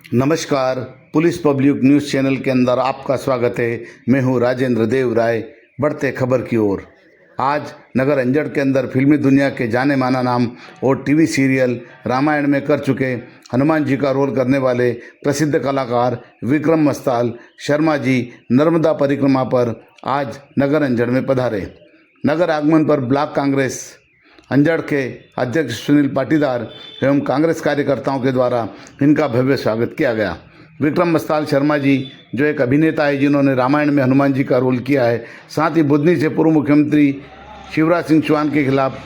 नमस्कार, police public news channel के अंदर आपका स्वागत है। मैं हूं राजेंद्र देव राय। बढ़ते खबर की ओर। आज नगर अंजड़ के अंदर फिल्मी दुनिया के जाने माना नाम और टीवी सीरियल रामायण में कर चुके हनुमान जी का रोल करने वाले प्रसिद्ध कलाकार विक्रम मस्ताल शर्मा जी नर्मदा परिक्रमा पर आज नगर अंजड़ में पधारे। नगर आगमन पर ब्लॉक कांग्रेस अंजड़ के अध्यक्ष सुनील पाटीदार एवं कांग्रेस कार्यकर्ताओं के द्वारा इनका भव्य स्वागत किया गया। विक्रम मस्ताल शर्मा जी जो एक अभिनेता है जिन्होंने रामायण में हनुमान जी का रोल किया है, साथ ही बुधनी से पूर्व मुख्यमंत्री शिवराज सिंह चौहान के खिलाफ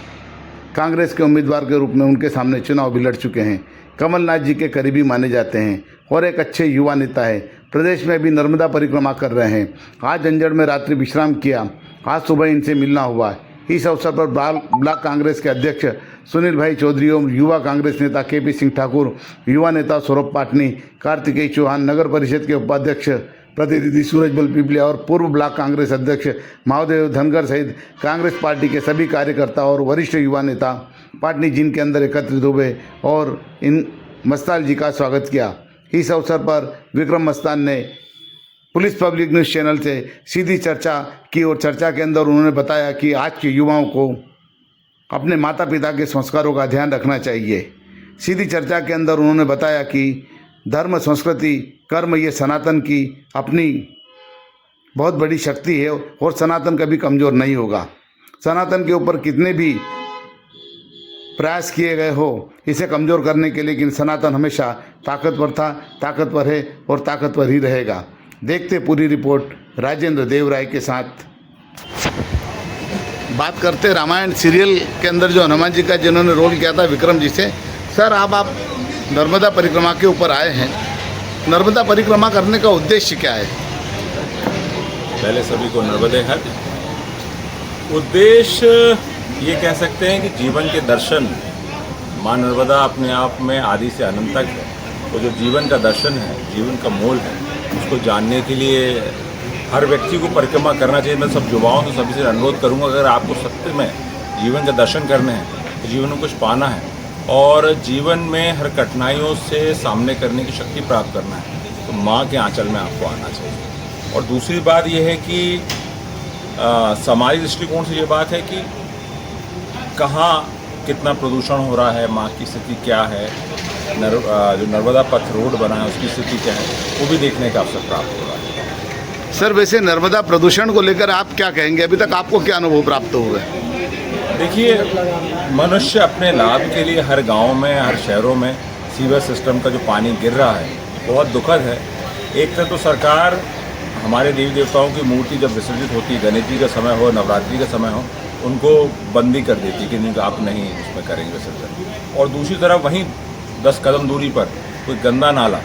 कांग्रेस के उम्मीदवार के रूप में उनके सामने चुनाव भी लड़ चुके हैं। कमलनाथ जी के करीबी माने जाते हैं और एक अच्छे युवा नेता है। प्रदेश में भी नर्मदा परिक्रमा कर रहे हैं। आज अंजड़ में रात्रि विश्राम किया। आज सुबह इनसे मिलना हुआ। इस अवसर पर ब्लॉक कांग्रेस के अध्यक्ष सुनील भाई चौधरी और युवा कांग्रेस नेता केपी सिंह ठाकुर, युवा नेता सौरभ पाटनी, कार्तिकेय चौहान, नगर परिषद के उपाध्यक्ष प्रतिनिधि सूरजबल पिपलिया और पूर्व ब्लॉक कांग्रेस अध्यक्ष महादेव धनगर सहित कांग्रेस पार्टी के सभी कार्यकर्ता और वरिष्ठ युवा नेता पाटनी जिनके अंदर एकत्रित हुए और इन मस्ताल जी का स्वागत किया। इस अवसर पर विक्रम मस्ताल ने पुलिस पब्लिक न्यूज़ चैनल से सीधी चर्चा की और चर्चा के अंदर उन्होंने बताया कि आज के युवाओं को अपने माता पिता के संस्कारों का ध्यान रखना चाहिए। सीधी चर्चा के अंदर उन्होंने बताया कि धर्म, संस्कृति, कर्म ये सनातन की अपनी बहुत बड़ी शक्ति है और सनातन कभी कमज़ोर नहीं होगा। सनातन के ऊपर कितने भी प्रयास किए गए हो इसे कमज़ोर करने के, लेकिन सनातन हमेशा ताकतवर था, ताकतवर है और ताकतवर ही रहेगा। देखते पूरी रिपोर्ट राजेंद्र देव राय के साथ। बात करते रामायण सीरियल के अंदर जो हनुमान जी का जिन्होंने रोल किया था विक्रम जी से। सर, आप नर्मदा परिक्रमा के ऊपर आए हैं। नर्मदा परिक्रमा करने का उद्देश्य क्या है? पहले सभी को नर्मदे हर। उद्देश्य ये कह सकते हैं कि जीवन के दर्शन। माँ नर्मदा अपने आप में आदि से अनंत तक है। वो जो जीवन का दर्शन है, जीवन का मोल है, उसको जानने के लिए हर व्यक्ति को परिक्रमा करना चाहिए। मैं सब युवाओं से सभी से अनुरोध करूंगा, अगर आपको सत्य में जीवन का दर्शन करने हैं तो जीवन में कुछ पाना है और जीवन में हर कठिनाइयों से सामने करने की शक्ति प्राप्त करना है तो माँ के आंचल में आपको आना चाहिए। और दूसरी बात यह है कि समाजी दृष्टिकोण से ये बात है कि कहाँ कितना प्रदूषण हो रहा है, माँ की स्थिति क्या है, जो नर्मदा पथ रोड बना है उसकी स्थिति क्या है, वो भी देखने का अवसर प्राप्त हो रहा है। सर, वैसे नर्मदा प्रदूषण को लेकर आप क्या कहेंगे? अभी तक आपको क्या अनुभव प्राप्त हुआ है? देखिए, मनुष्य अपने लाभ के लिए हर गांव में, हर शहरों में सीवर सिस्टम का जो पानी गिर रहा है बहुत दुखद है। एक तरह तो सरकार हमारे देवी देवताओं की मूर्ति जब विसर्जित होती है, गणेश जी का समय हो, नवरात्रि का समय हो, उनको बंदी कर देती कि नहीं, आप नहीं उसमें करेंगे विसर्जन। और दूसरी तरफ वहीं 10 कदम दूरी पर कोई गंदा नाला,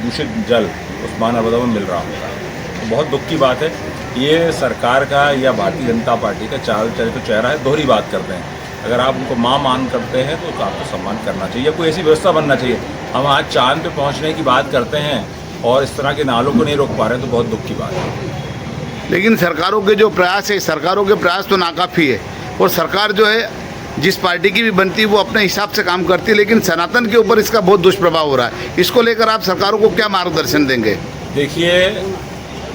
दूषित जल उस माँ नर्मदा में मिल रहा होता है। तो बहुत दुख की बात है। ये सरकार का या भारतीय जनता पार्टी का चाल चरित्र तो चेहरा है, दोहरी बात करते हैं। अगर आप उनको माँ मान करते हैं तो आपको सम्मान करना चाहिए, कोई ऐसी व्यवस्था बनना चाहिए। हम आज चांद पे पहुँचने की बात करते हैं और इस तरह के नालों को नहीं रोक पा रहे हैं, तो बहुत दुख की बात है। लेकिन सरकारों के जो प्रयास है, सरकारों के प्रयास तो नाकाफ़ी है और सरकार जो है जिस पार्टी की भी बनती है वो अपने हिसाब से काम करती है, लेकिन सनातन के ऊपर इसका बहुत दुष्प्रभाव हो रहा है। इसको लेकर आप सरकारों को क्या मार्गदर्शन देंगे? देखिए,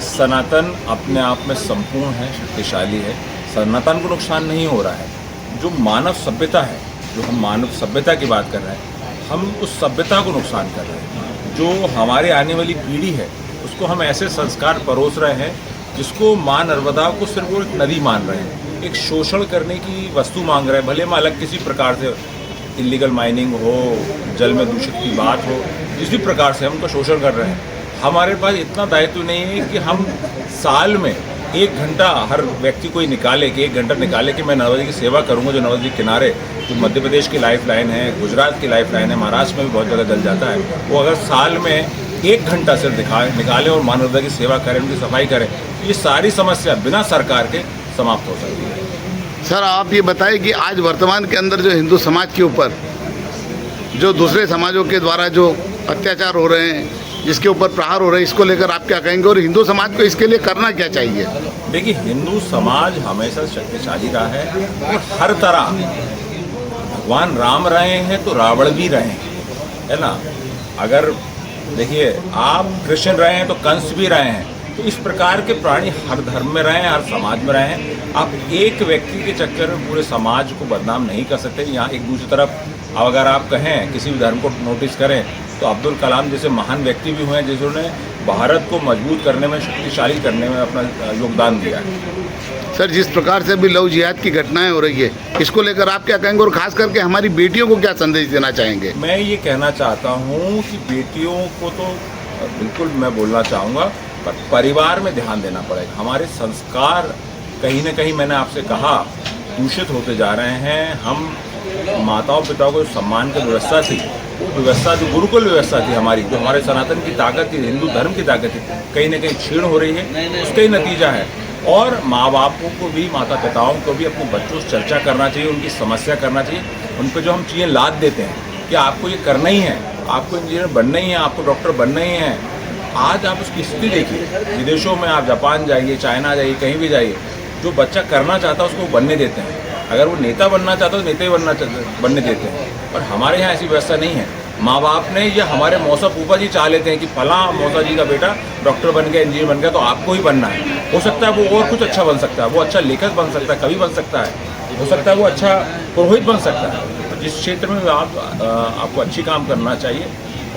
सनातन अपने आप में संपूर्ण है, शक्तिशाली है। सनातन को नुकसान नहीं हो रहा है। जो मानव सभ्यता है, जो हम मानव सभ्यता की बात कर रहे हैं, हम उस सभ्यता को नुकसान कर रहे हैं। जो हमारे आने वाली पीढ़ी है उसको हम ऐसे संस्कार परोस रहे हैं जिसको माँ नर्मदा को सिर्फ वो एक नदी मान रहे हैं, एक शोषण करने की वस्तु मांग रहे हैं। भले में अलग किसी प्रकार से इलीगल माइनिंग हो, जल में दूषित की बात हो, जिस भी प्रकार से हम उनका शोषण कर रहे हैं। हमारे पास इतना दायित्व नहीं है कि हम साल में 1 घंटा हर व्यक्ति को निकाले कि 1 घंटा निकाले कि मैं नर्मदा की सेवा करूंगा। जो नर्मदा जी किनारे जो मध्य प्रदेश की लाइफ लाइन है, गुजरात की लाइफ लाइन है, महाराष्ट्र में भी बहुत जगह जल जाता है, वो अगर साल में 1 घंटा सिर्फ निकालें और माँ नर्मदा की सेवा करें, उनकी सफाई करें, ये सारी समस्या बिना सरकार के समाप्त हो सकती है। सर, आप ये बताएं कि आज वर्तमान के अंदर जो हिंदू समाज के ऊपर जो दूसरे समाजों के द्वारा जो अत्याचार हो रहे हैं, जिसके ऊपर प्रहार हो रहे हैं, इसको लेकर आप क्या कहेंगे और हिंदू समाज को इसके लिए करना क्या चाहिए? देखिए, हिंदू समाज हमेशा शक्तिशाली रहा है और हर तरह भगवान राम रहे हैं तो रावण भी रहे हैं, है ना। अगर देखिए, आप कृष्ण रहे हैं तो कंस भी रहे हैं, तो इस प्रकार के प्राणी हर धर्म में रहे हैं, हर समाज में रहे हैं। आप एक व्यक्ति के चक्कर में पूरे समाज को बदनाम नहीं कर सकते। यहाँ एक दूसरी तरफ अगर आप कहें किसी भी धर्म को नोटिस करें तो अब्दुल कलाम जैसे महान व्यक्ति भी हुए हैं जिन्होंने भारत को मजबूत करने में, शक्तिशाली करने में अपना योगदान दिया है। सर, जिस प्रकार से अभी लव जिहाद की घटनाएं हो रही है, इसको लेकर आप क्या कहेंगे और खास करके हमारी बेटियों को क्या संदेश देना चाहेंगे? मैं ये कहना चाहता हूँ कि बेटियों को तो बिल्कुल मैं बोलना चाहूँगा, पर परिवार में ध्यान देना पड़ेगा। हमारे संस्कार कहीं ना कहीं, मैंने आपसे कहा, दूषित होते जा रहे हैं। हम माताओं पिताओं को सम्मान की व्यवस्था थी, वो व्यवस्था जो गुरुकुल व्यवस्था थी हमारी, जो हमारे सनातन की ताकत थी, हिंदू धर्म की ताकत थी, कहीं ना कहीं क्षीण हो रही है। उसका ही नतीजा है। और माँ बापों को भी, माता पिताओं को भी अपने बच्चों से चर्चा करना चाहिए, उनकी समस्या करना चाहिए। उन पर जो हम चीज़ें लाद देते हैं कि आपको ये करना ही है, आपको इंजीनियर बनना ही है, आपको डॉक्टर बनना ही है। आज आप उसकी स्थिति देखिए, विदेशों में आप जापान जाइए, चाइना जाइए, कहीं भी जाइए, जो बच्चा करना चाहता है उसको बनने देते हैं। अगर वो नेता बनना चाहता है तो नेता ही बनने देते हैं। पर हमारे यहाँ ऐसी व्यवस्था नहीं है। माँ बाप ने, या हमारे मौसा फूफा जी चाह लेते हैं कि फलां मौसा जी का बेटा डॉक्टर बन गया, इंजीनियर बन गया, तो आपको ही बनना है। हो सकता है वो और कुछ अच्छा बन सकता है, वो अच्छा लेखक बन सकता है, कवि बन सकता है, हो सकता है वो अच्छा पुरोहित बन सकता है। तो जिस क्षेत्र में आपको अच्छी काम करना चाहिए।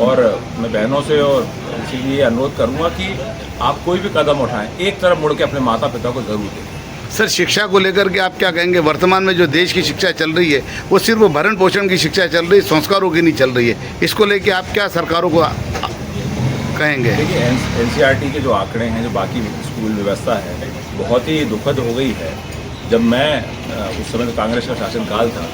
और मैं बहनों से और इसीलिए अनुरोध करूँगा कि आप कोई भी कदम उठाएं, एक तरफ मुड़ के अपने माता पिता को ज़रूर दें। सर, शिक्षा को लेकर के आप क्या कहेंगे? वर्तमान में जो देश की शिक्षा चल रही है वो सिर्फ भरण पोषण की शिक्षा चल रही है, संस्कारों की नहीं चल रही है। इसको लेके आप क्या सरकारों को कहेंगे? देखिए, NCERT के जो आंकड़े हैं, जो बाकी स्कूल व्यवस्था है, बहुत ही दुखद हो गई है। जब मैं उस समय तो कांग्रेस का शासनकाल था,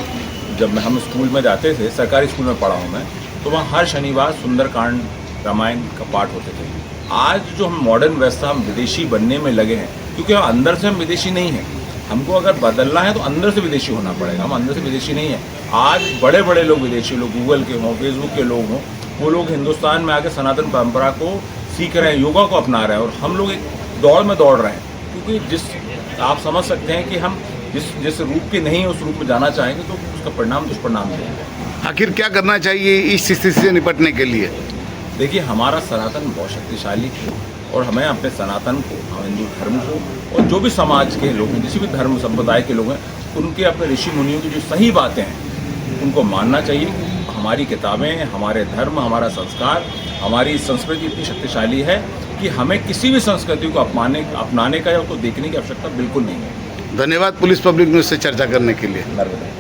जब हम स्कूल में जाते थे, सरकारी स्कूल में पढ़ा हूँ मैं, तो वहाँ हर शनिवार सुंदरकांड, रामायण का पाठ होते थे। आज जो हम मॉडर्न व्यवस्था, हम विदेशी बनने में लगे हैं, क्योंकि अंदर से हम विदेशी नहीं हैं। हमको अगर बदलना है तो अंदर से विदेशी होना पड़ेगा। हम अंदर से विदेशी नहीं हैं। आज बड़े बड़े लोग विदेशी लोग, गूगल के हों, फेसबुक के लोग हों, वो लोग हिंदुस्तान में आके सनातन परंपरा को सीख रहे हैं, योगा को अपना रहे हैं, और हम लोग एक दौड़ में दौड़ रहे हैं। क्योंकि आप समझ सकते हैं कि हम जिस रूप के नहीं उस रूप में जाना चाहेंगे तो उसका परिणाम दुष्परिणाम देगा। आखिर क्या करना चाहिए इस स्थिति से निपटने के लिए? देखिए, हमारा सनातन बहुत शक्तिशाली है, और हमें अपने सनातन को, हम हिंदू धर्म को, और जो भी समाज के लोग हैं, किसी भी धर्म संप्रदाय के लोग हैं, उनके अपने ऋषि मुनियों की जो सही बातें हैं उनको मानना चाहिए। हमारी किताबें, हमारे धर्म, हमारा संस्कार, हमारी संस्कृति इतनी शक्तिशाली है कि हमें किसी भी संस्कृति को अपनाने का या उसको देखने की आवश्यकता बिल्कुल नहीं है। धन्यवाद पुलिस पब्लिक न्यूज़ से चर्चा करने के लिए। नर्मदा।